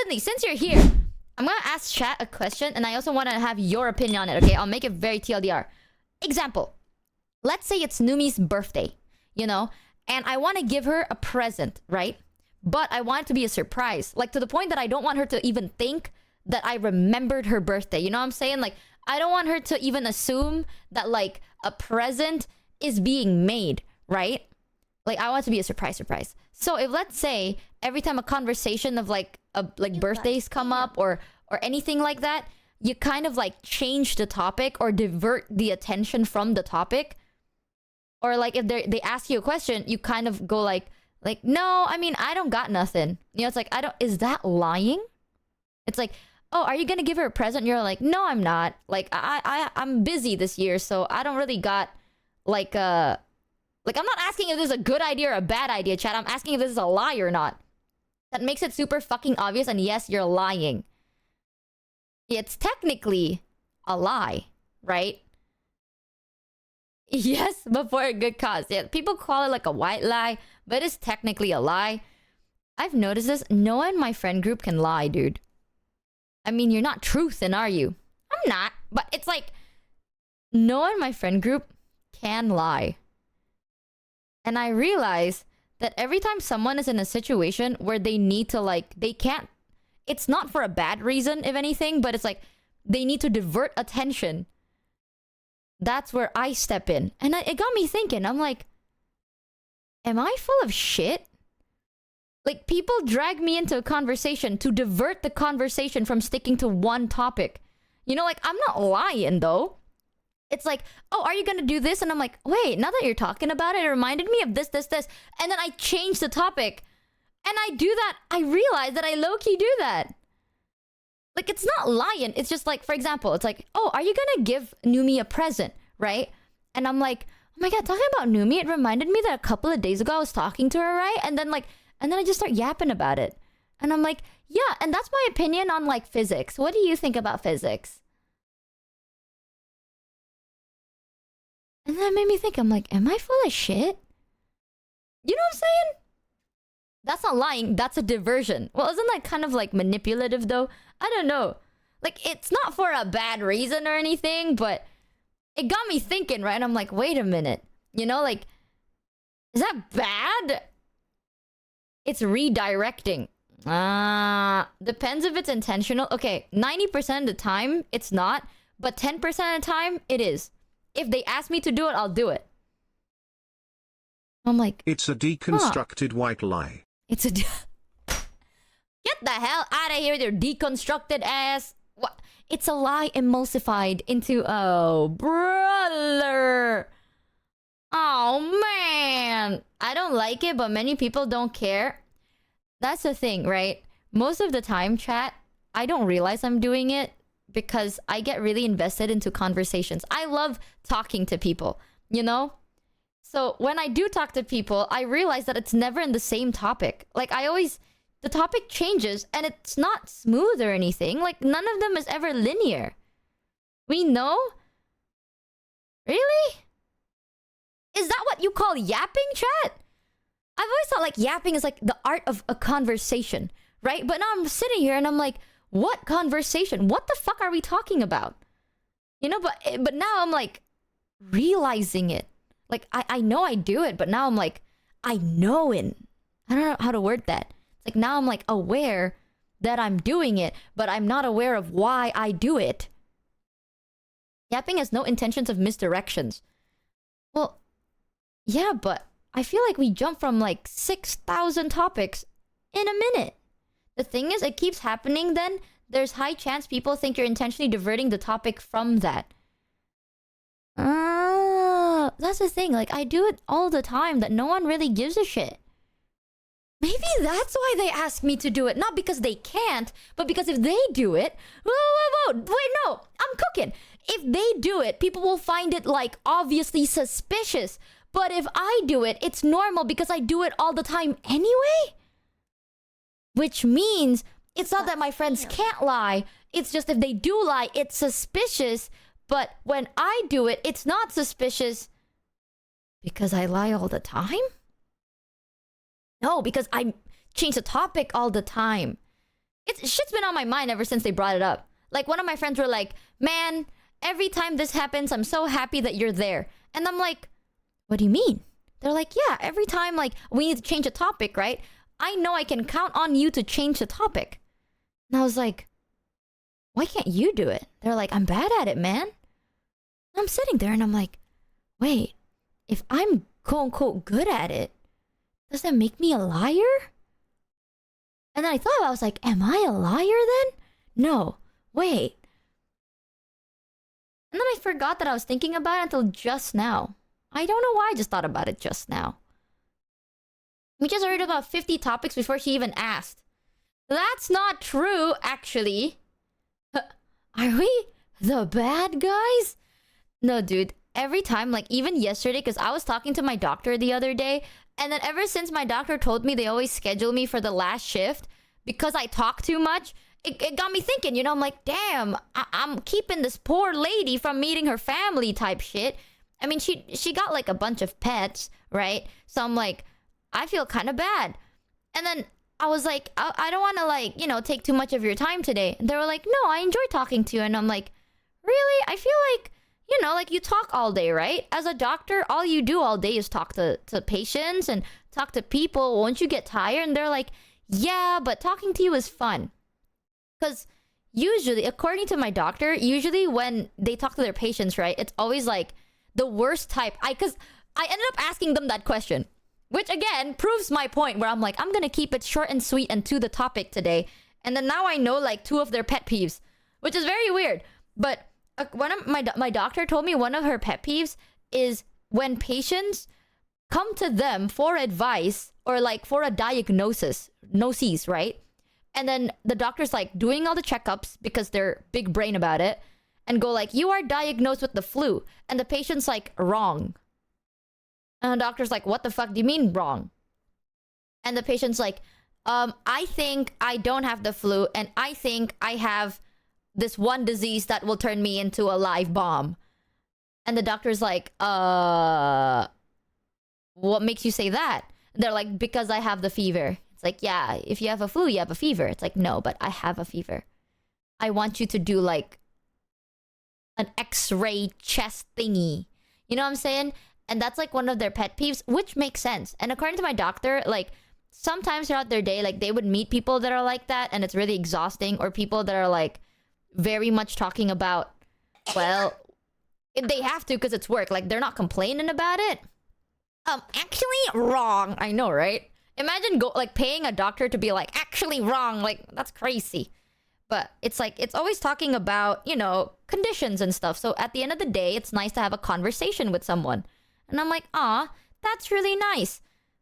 Sydney, since you're here, I'm gonna ask chat a question, and I also want to have your opinion on it, okay? I'll make it very TLDR. Example. Let's say it's Numi's birthday, you know? And I want to give her a present, right? But I want it to be a surprise. Like, to the point that I don't want her to even think that I remembered her birthday. You know what I'm saying? Like, I don't want her to even assume that, like, a present is being made, right? Like, I want it to be a surprise. So if, let's say, every time a conversation of, like, birthdays come up or anything like that, you kind of, like, change the topic or divert the attention from the topic. Or, like, if they ask you a question, you kind of go, like, no, I mean, I don't got nothing. You know, it's like, is that lying? It's like, oh, are you gonna give her a present? And you're like, no, I'm not. Like, I'm busy this year, so I don't really got, like, I'm not asking if this is a good idea or a bad idea, chat. I'm asking if this is a lie or not. That makes it super fucking obvious, and yes, you're lying. It's technically a lie, right? Yes, but for a good cause. Yeah, people call it like a white lie, but it's technically a lie. I've noticed this. No one in my friend group can lie, dude. I mean, you're not truthin', are you? I'm not. But it's like, no one in my friend group can lie. And I realize that every time someone is in a situation where they need to, like, they can't... It's not for a bad reason, if anything, but it's like, they need to divert attention. That's where I step in. And it got me thinking. I'm like, am I full of shit? Like, people drag me into a conversation to divert the conversation from sticking to one topic. You know, like, I'm not lying, though. It's like, oh, are you gonna do this? And I'm like, wait, now that you're talking about it, it reminded me of this. And then I change the topic. And I do that. I realize that I low-key do that. Like, it's not lying. It's just like, for example, it's like, oh, are you gonna give Numi a present, right? And I'm like, oh my god, talking about Numi, it reminded me that a couple of days ago I was talking to her, right? And then I just start yapping about it. And I'm like, yeah, and that's my opinion on, like, physics. What do you think about physics? And that made me think, I'm like, am I full of shit? You know what I'm saying? That's not lying, that's a diversion. Well, isn't that kind of, like, manipulative, though? I don't know. Like, it's not for a bad reason or anything, but it got me thinking, right? And I'm like, wait a minute. You know, like, is that bad? It's redirecting. Depends if it's intentional. Okay, 90% of the time, it's not. But 10% of the time, it is. If they ask me to do it, I'll do it. I'm like... It's a deconstructed white lie. It's a... Get the hell out of here with your deconstructed ass. What? It's a lie emulsified into... Oh, brother. Oh, man. I don't like it, but many people don't care. That's the thing, right? Most of the time, chat, I don't realize I'm doing it because I get really invested into conversations. I love talking to people, you know? So when I do talk to people, I realize that it's never in the same topic. Like, the topic changes and it's not smooth or anything. Like, none of them is ever linear. We know? Really? Is that what you call yapping, chat? I've always thought, like, yapping is like the art of a conversation, right? But now I'm sitting here and I'm like, what conversation? What the fuck are we talking about? You know, but now I'm like realizing it. Like, I know I do it, but now I'm like, I know it. I don't know how to word that. It's like, now I'm like aware that I'm doing it, but I'm not aware of why I do it. Yapping has no intentions of misdirections. Well, yeah, but I feel like we jump from like 6,000 topics in a minute. The thing is, it keeps happening then. There's high chance people think you're intentionally diverting the topic from that. That's the thing. Like, I do it all the time that no one really gives a shit. Maybe that's why they ask me to do it. Not because they can't, but because if they do it... Whoa. Wait, no. I'm cooking. If they do it, people will find it, like, obviously suspicious. But if I do it, it's normal because I do it all the time anyway? Which means it's not that my friends can't lie. It's just if they do lie, it's suspicious. But when I do it, it's not suspicious. Because I lie all the time? No, because I change the topic all the time. shit's been on my mind ever since they brought it up. Like, one of my friends were like, man, every time this happens, I'm so happy that you're there. And I'm like, what do you mean? They're like, yeah, every time, like, we need to change a topic, right? I know I can count on you to change the topic. And I was like, why can't you do it? They're like, I'm bad at it, man. And I'm sitting there and I'm like, wait, if I'm quote-unquote good at it, does that make me a liar? And then I was like, am I a liar then? No, wait. And then I forgot that I was thinking about it until just now. I don't know why I just thought about it just now. We just heard about 50 topics before she even asked. That's not true, actually. Are we the bad guys? No, dude. Every time, like even yesterday, because I was talking to my doctor the other day, and then ever since my doctor told me they always schedule me for the last shift because I talk too much, it got me thinking, you know, I'm like, damn, I'm keeping this poor lady from meeting her family type shit. I mean, she got like a bunch of pets, right? So I'm like, I feel kind of bad. And then I was like, I don't want to like, you know, take too much of your time today. And they were like, no, I enjoy talking to you. And I'm like, really? I feel like, you know, like you talk all day, right? As a doctor, all you do all day is talk to patients and talk to people. Won't you get tired? And they're like, yeah, but talking to you is fun. Because usually, according to my doctor, usually when they talk to their patients, right, it's always like the worst type. Because I ended up asking them that question, which again proves my point where I'm like, I'm going to keep it short and sweet and to the topic today. And then now I know like 2 of their pet peeves, which is very weird. But one of my doctor told me one of her pet peeves is when patients come to them for advice or like for a diagnosis, right? And then the doctor's like doing all the checkups because they're big brain about it and go like, you are diagnosed with the flu. And the patient's like, wrong. And the doctor's like, what the fuck do you mean wrong? And the patient's like, I think I don't have the flu and I think I have this one disease that will turn me into a live bomb. And the doctor's like, what makes you say that? They're like, because I have the fever. It's like, yeah, if you have a flu, you have a fever. It's like, no, but I have a fever. I want you to do like an x-ray chest thingy. You know what I'm saying? And that's like one of their pet peeves, which makes sense. And according to my doctor, like sometimes throughout their day, like they would meet people that are like that and it's really exhausting, or people that are like very much talking about, well, they have to because it's work. Like they're not complaining about it. Actually wrong. I know, right? Imagine paying a doctor to be like, actually wrong. Like, that's crazy. But it's like, it's always talking about, you know, conditions and stuff. So at the end of the day, it's nice to have a conversation with someone. And I'm like, ah, that's really nice.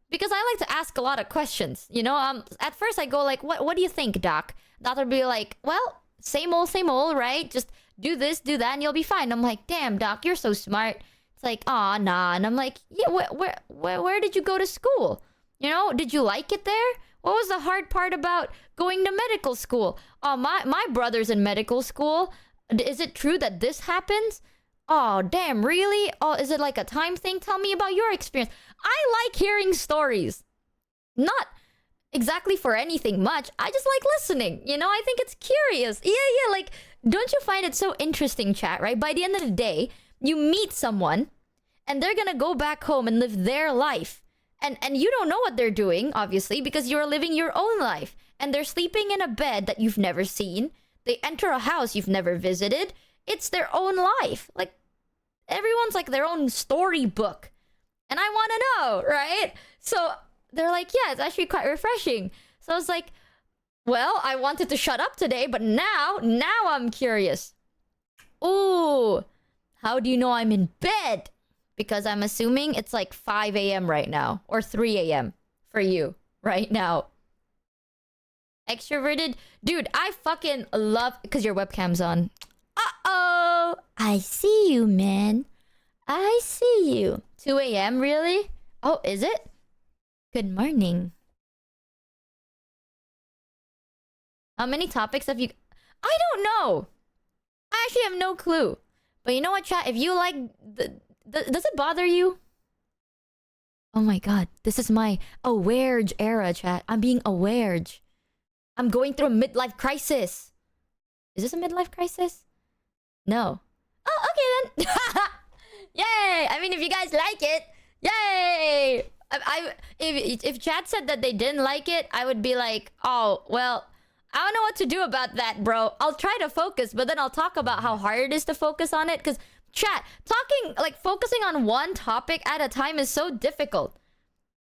Because I like to ask a lot of questions. You know, at first I go like, what do you think, doc? Doctor would be like, well, same old, right? Just do this, do that, and you'll be fine. I'm like, damn, doc, you're so smart. It's like, ah, nah. And I'm like, yeah, where did you go to school? You know, did you like it there? What was the hard part about going to medical school? Oh, my brother's in medical school. Is it true that this happens? Oh, damn, really? Oh, is it like a time thing? Tell me about your experience. I like hearing stories. Not exactly for anything much. I just like listening. You know, I think it's curious. Yeah, like, don't you find it so interesting, chat, right? By the end of the day, you meet someone and they're gonna go back home and live their life. And you don't know what they're doing, obviously, because you're living your own life. And they're sleeping in a bed that you've never seen. They enter a house you've never visited. It's their own life. Like, everyone's like their own storybook. And I want to know, right? So they're like, yeah, it's actually quite refreshing. So I was like, well, I wanted to shut up today, but now I'm curious. Ooh, how do you know I'm in bed? Because I'm assuming it's like 5 a.m. right now. Or 3 a.m. for you right now. Extroverted? Dude, I fucking love... Because your webcam's on. Uh-oh! I see you, man. I see you. 2 a.m., really? Oh, is it? Good morning. How many topics have you... I don't know! I actually have no clue. But you know what, chat? If you like... Does it bother you? Oh my god. This is my aware era, chat. I'm being aware. I'm going through a midlife crisis. Is this a midlife crisis? No. Oh, okay then. Yay! I mean, if you guys like it, yay! If chat said that they didn't like it, I would be like, oh, well, I don't know what to do about that, bro. I'll try to focus, but then I'll talk about how hard it is to focus on it. Because chat, focusing on one topic at a time is so difficult.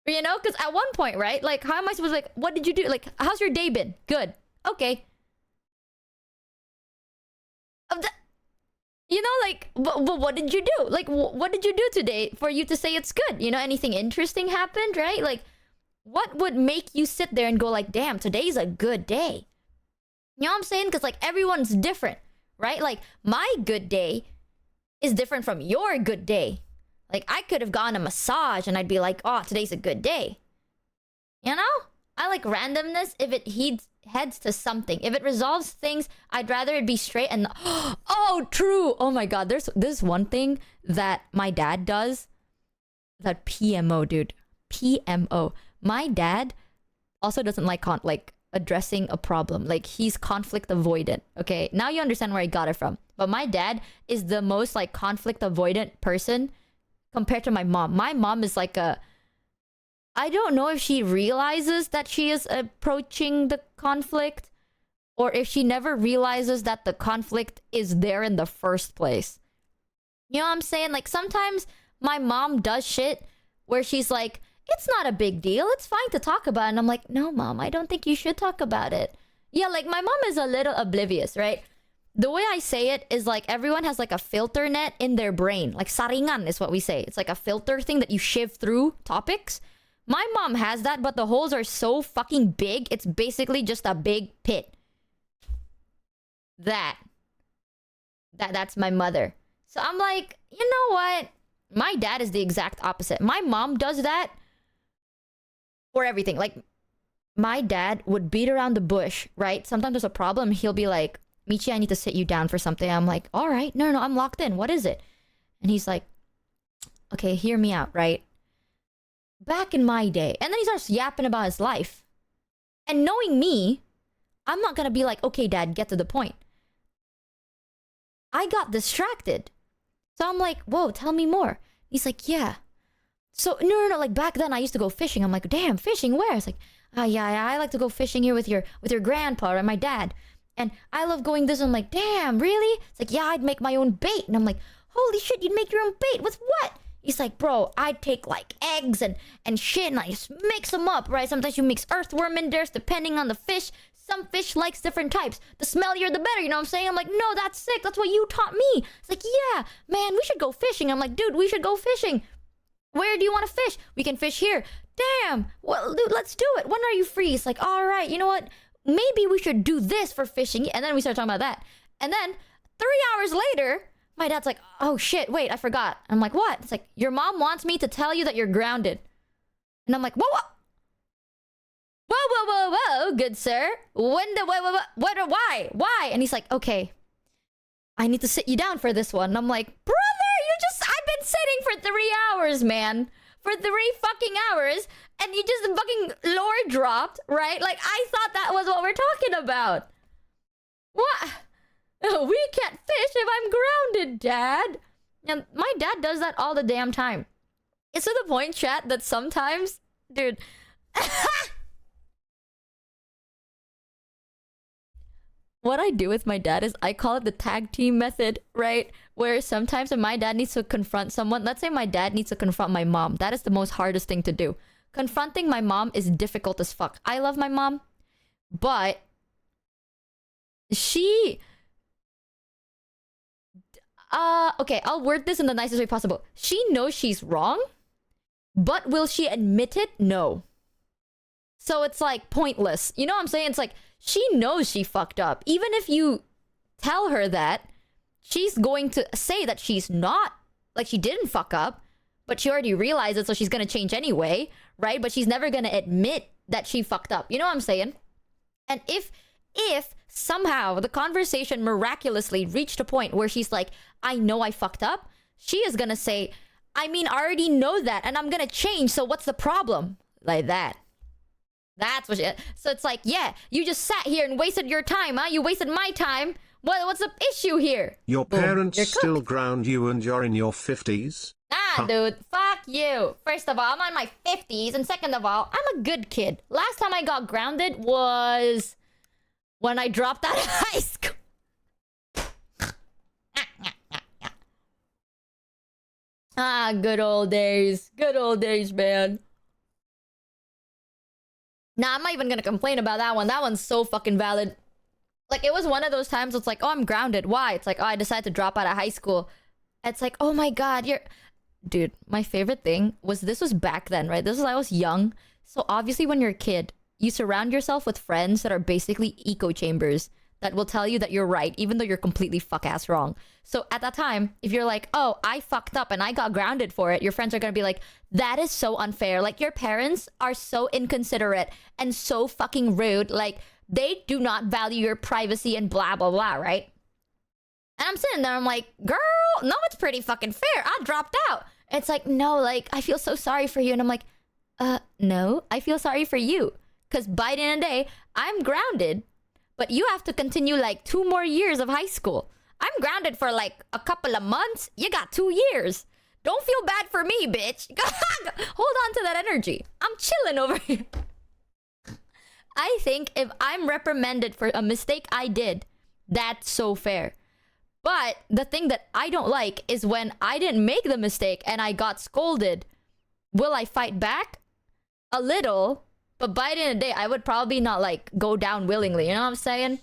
You know, because at one point, right? Like, how am I supposed to, like, what did you do? Like, how's your day been? Good. Okay. You know, like, what did you do? Like, what did you do today for you to say it's good? You know, anything interesting happened, right? Like, what would make you sit there and go like, damn, today's a good day? You know what I'm saying? Because, like, everyone's different, right? Like, my good day is different from your good day. Like, I could have gone a massage and I'd be like, oh, today's a good day. You know? I like randomness if it heads to something. If it resolves things, I'd rather it be straight and... Oh, true! Oh my god, there's one thing that my dad does. That PMO, dude. PMO. My dad also doesn't like addressing a problem. Like, he's conflict avoidant. Okay, now you understand where I got it from. But my dad is the most, like, conflict avoidant person compared to my mom. My mom is like a... I don't know if she realizes that she is approaching the conflict, or if she never realizes that the conflict is there in the first place. You know what I'm saying? Like, sometimes my mom does shit where she's like, it's not a big deal, it's fine to talk about it. And I'm like, no, mom, I don't think you should talk about it. Yeah, like, my mom is a little oblivious, right? The way I say it is like everyone has like a filter net in their brain. Like, saringan is what we say. It's like a filter thing that you shiv through topics. My mom has that, but the holes are so fucking big, it's basically just a big pit. That's my mother. So I'm like, you know what? My dad is the exact opposite. My mom does that for everything. Like, my dad would beat around the bush, right? Sometimes there's a problem, he'll be like, Michi, I need to sit you down for something. I'm like, all right, no, I'm locked in. What is it? And he's like, okay, hear me out, right? Back in my day. And then he starts yapping about his life. And knowing me, I'm not gonna be like, okay, dad, get to the point. I got distracted. So I'm like, whoa, tell me more. He's like, yeah. So, no, like, back then I used to go fishing. I'm like, damn, fishing where? It's like, yeah, I like to go fishing here with your grandpa and my dad. And I love going this. I'm like, damn, really? It's like, yeah, I'd make my own bait. And I'm like, holy shit, you'd make your own bait? With what? He's like, bro, I'd take like eggs and shit and I just mix them up, right? Sometimes you mix earthworm in there depending on the fish. Some fish likes different types. The smellier, the better, you know what I'm saying? I'm like, no, that's sick. That's what you taught me. It's like, yeah, man, we should go fishing. I'm like, dude, we should go fishing. Where do you want to fish? We can fish here. Damn, well, dude, let's do it. When are you free? It's like, all right, you know what? Maybe we should do this for fishing. And then we start talking about that. And then 3 hours later, my dad's like, oh shit, wait, I forgot. I'm like, what? It's like, your mom wants me to tell you that you're grounded. And I'm like, whoa, good sir. Why? And he's like, okay, I need to sit you down for this one. And I'm like, brother, I've been sitting for 3 hours, man. For 3 fucking hours. And you just fucking lore dropped, right? Like, I thought that was what we're talking about. What? We can't fish if I'm grounded, Dad. And my dad does that all the damn time. It's to the point, chat, that sometimes... Dude. What I do with my dad is I call it the tag team method, right? Where sometimes when my dad needs to confront someone... Let's say my dad needs to confront my mom. That is the most hardest thing to do. Confronting my mom is difficult as fuck. I love my mom. But... she... okay, I'll word this in the nicest way possible. She knows she's wrong, but will she admit it? No. So it's like pointless. You know what I'm saying? It's like she knows she fucked up. Even if you tell her that, she's going to say that she's not, like she didn't fuck up, but she already realized it, so she's gonna change anyway, right? But she's never gonna admit that she fucked up. You know what I'm saying? And if somehow the conversation miraculously reached a point where she's like, I know I fucked up, she is gonna say, I mean, I already know that and I'm gonna change, so what's the problem? Like that. That's what she... So it's like, yeah, you just sat here and wasted your time, huh? You wasted my time. What's the issue here? Your Boom, parents you're still cooked. ground you and you're in your 50s? Ah, dude, fuck you. First of all, I'm on my 50s. And second of all, I'm a good kid. Last time I got grounded was when I dropped out of high school. Ah, good old days. Good old days, man. Nah, I'm not even gonna complain about that one. That one's so fucking valid. Like, it was one of those times it's like, oh, I'm grounded. Why? It's like, oh, I decided to drop out of high school. It's like, oh my god, you're... Dude, my favorite thing was, this was back then, right? This was, I was young. So obviously when you're a kid, you surround yourself with friends that are basically echo chambers that will tell you that you're right, even though you're completely fuck-ass wrong. So at that time, if you're like, oh, I fucked up and I got grounded for it, your friends are gonna be like, that is so unfair. Like, your parents are so inconsiderate and so fucking rude. Like, they do not value your privacy and blah, blah, blah, right? And I'm sitting there, I'm like, girl, no, it's pretty fucking fair. I dropped out. It's like, no, like, I feel so sorry for you. And I'm like, no, I feel sorry for you. Because by the end of the day, I'm grounded. But you have to continue like 2 more years of high school. I'm grounded for like a couple of months. You got 2 years. Don't feel bad for me, bitch. Hold on to that energy. I'm chilling over here. I think if I'm reprimanded for a mistake I did, that's so fair. But the thing that I don't like is when I didn't make the mistake and I got scolded. Will I fight back? A little. But by the end of the day, I would probably not like go down willingly. You know what I'm saying?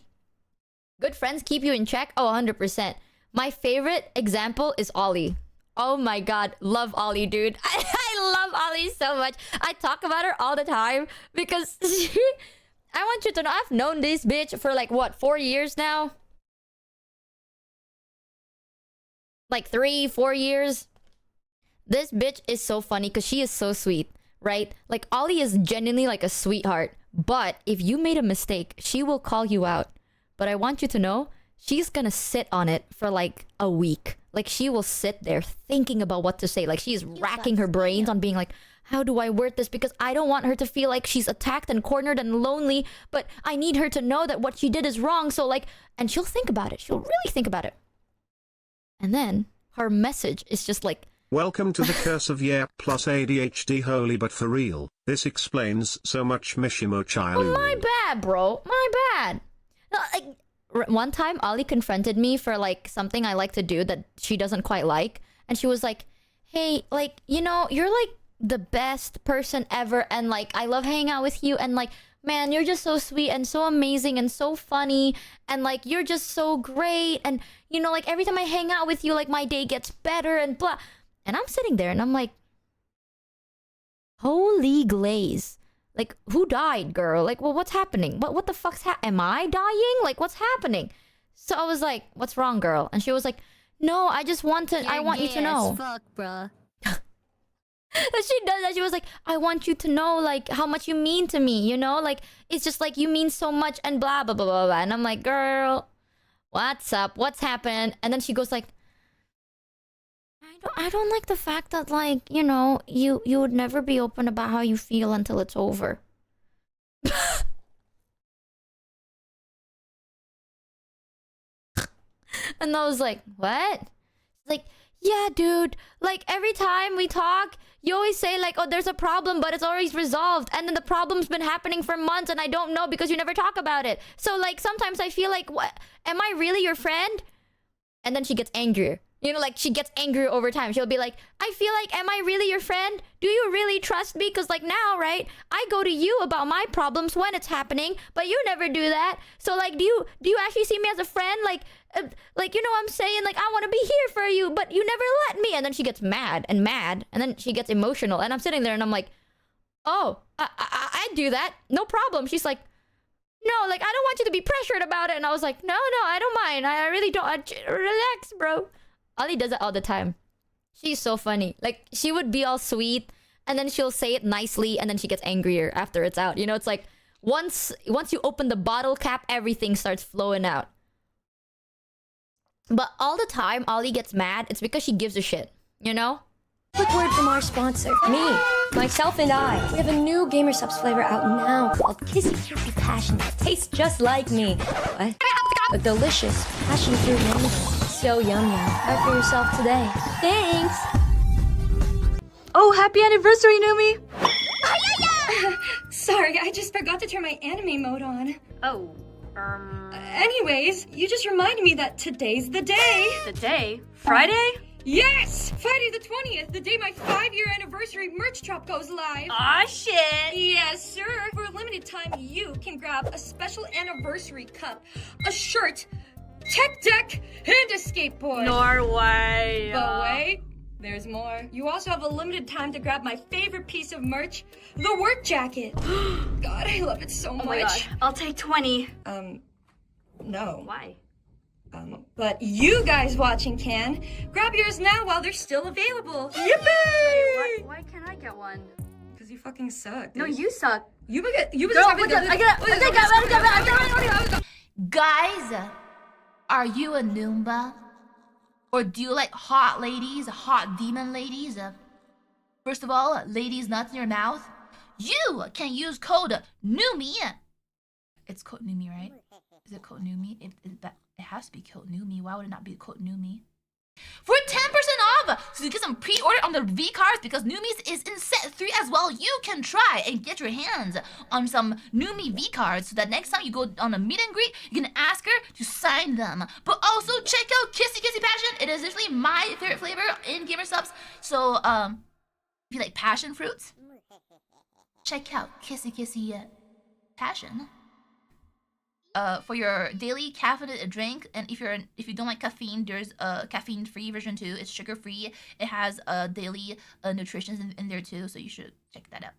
Good friends keep you in check. Oh, 100%. My favorite example is Ollie. Oh my god. Love Ollie, dude. I love Ollie so much. I talk about her all the time because I want you to know, I've known this bitch for like, what, 4 years now? Like 3-4 years. This bitch is so funny because she is so sweet, right? Like, Ollie is genuinely like a sweetheart. But if you made a mistake, she will call you out. But I want you to know, she's gonna sit on it for like a week. Like, she will sit there thinking about what to say. Like, she's racking her brains on being like, how do I word this? Because I don't want her to feel like she's attacked and cornered and lonely. But I need her to know that what she did is wrong. So like, and she'll think about it. She'll really think about it. And then her message is just like, welcome to the curse of yeah plus ADHD, holy but for real. This explains so much, Michi Socials. oh, my bad, bro. My bad. No, like, one time, Ollie confronted me for like something I like to do that she doesn't quite like. And she was like, hey, like, you know, you're like the best person ever. And like, I love hanging out with you. And like, man, you're just so sweet and so amazing and so funny. And like, you're just so great. And, you know, like, every time I hang out with you, like, my day gets better and blah. And I'm sitting there and I'm like, holy glaze. Like, who died, girl? Like, well, what's happening? What the fuck's am I dying? Like, what's happening? So I was like, what's wrong, girl? And she was like, no, I just want to, I want you to know. Fuck, bruh. And she does that. She was like, I want you to know, like, how much you mean to me, you know? Like, it's just like, you mean so much and blah, blah, blah, blah, blah. And I'm like, girl, what's up? What's happened? And then she goes like, I don't like the fact that, like, you know, you would never be open about how you feel until it's over. And I was like, what? Like, yeah, dude. Like, every time we talk, you always say, like, oh, there's a problem, but it's always resolved. And then the problem's been happening for months, and I don't know because you never talk about it. So, like, sometimes I feel like, what? Am I really your friend? And then she gets angrier. You know, like, she gets angrier over time. She'll be like, I feel like, am I really your friend? Do you really trust me? Because, like, now, right, I go to you about my problems when it's happening, but you never do that. So, like, do you actually see me as a friend? Like, you know what I'm saying? Like, I want to be here for you, but you never let me. And then she gets mad, and then she gets emotional. And I'm sitting there, and I'm like, oh, I do that. No problem. She's like, no, like, I don't want you to be pressured about it. And I was like, no, I don't mind. I really don't. Relax, bro. Ollie does it all the time. She's so funny. Like, she would be all sweet, and then she'll say it nicely, and then she gets angrier after it's out. You know, it's like, once you open the bottle cap, everything starts flowing out. But all the time, Ollie gets mad. It's because she gives a shit. You know? Quick word from our sponsor. Me, myself, and I. We have a new Gamer Subs flavor out now called Kissy Kissy Passion that tastes just like me. What? A delicious passion fruit yummy. So yum yum. Try for yourself today. Thanks. Oh, happy anniversary, Numi! Sorry, I just forgot to turn my anime mode on. Oh, Anyways, you just reminded me that today's the day. the day? Friday? Yes! Friday the 20th, the day my 5-year anniversary merch drop goes live. Aw, shit! Yes, sir. For a limited time, you can grab a special anniversary cup, a shirt, tech deck, and a skateboard. Norway. But wait, there's more. You also have a limited time to grab my favorite piece of merch, the work jacket. God, I love it so much. Oh my god, I'll take 20. No. Why? But you guys watching can. Grab yours now while they're still available. Wait, Yippee! why can't I get one? Because you fucking suck. No, you suck. You Girl, Guys, are you a Noomba? Or do you like hot ladies, hot demon ladies? First of all, ladies nuts in your mouth. You can use code NUMI. It's code NUMI, right? Is it code NUMI? It has to be code NUMI. Why would it not be code NUMI? For 10% off! So you get some pre-order on the V cards because Numi's is in set 3 as well. You can try and get your hands on some Numi V cards so that next time you go on a meet and greet, you can ask her to sign them. But also check out Kissy Kissy Passion. It is literally my favorite flavor in Gamer Subs. So, if you like passion fruits, check out Kissy Kissy Passion. For your daily caffeinated drink, and if you don't like caffeine, there's a caffeine-free version too. It's sugar-free. It has daily nutrition in there too, so you should check that out.